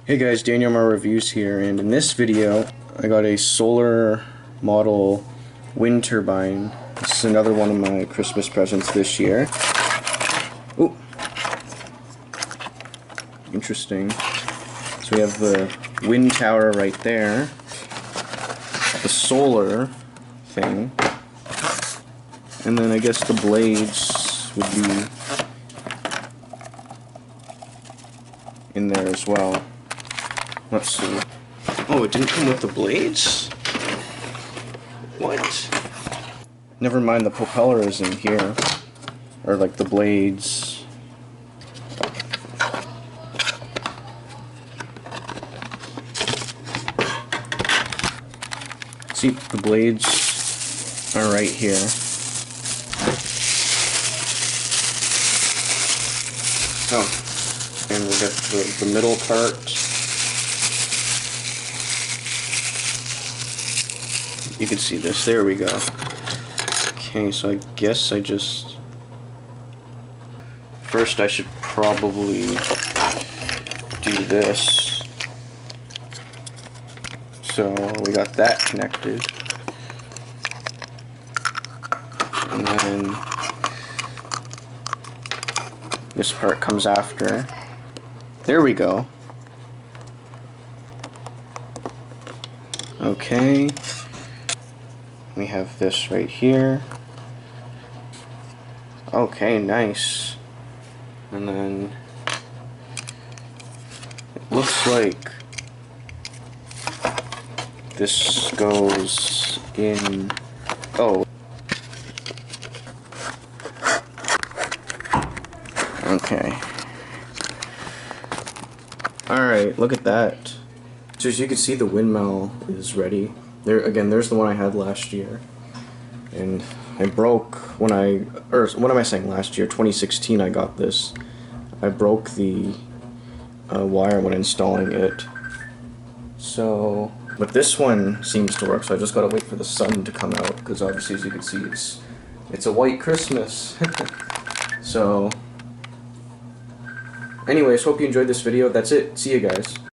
Hey guys, Daniel Mar Reviews here, and in this video I got a solar model wind turbine. This is another one of my Christmas presents this year. Ooh, interesting. So we have the wind tower right there, the solar thing, and then I guess the blades would be in there as well. Let's see. Oh, it didn't come with the blades? What? Never mind, the propeller is in here. Or like the blades. See, the blades are right here. Oh, and we'll get the middle part. You can see this. There we go. Okay, so I guess first I should probably do this. So we got that connected. And then this part comes after. There we go. Okay. We have this right here. Okay, nice. And then it looks like this goes in. Oh. Okay. Alright, look at that. So as you can see, the windmill is ready. There again, there's the one I had last year, and I broke when what am I saying, last year, 2016, I got this. I broke the wire when installing it. So, but this one seems to work, so I just gotta wait for the sun to come out, because obviously, as you can see, it's a white Christmas. So, anyways, hope you enjoyed this video. That's it. See you guys.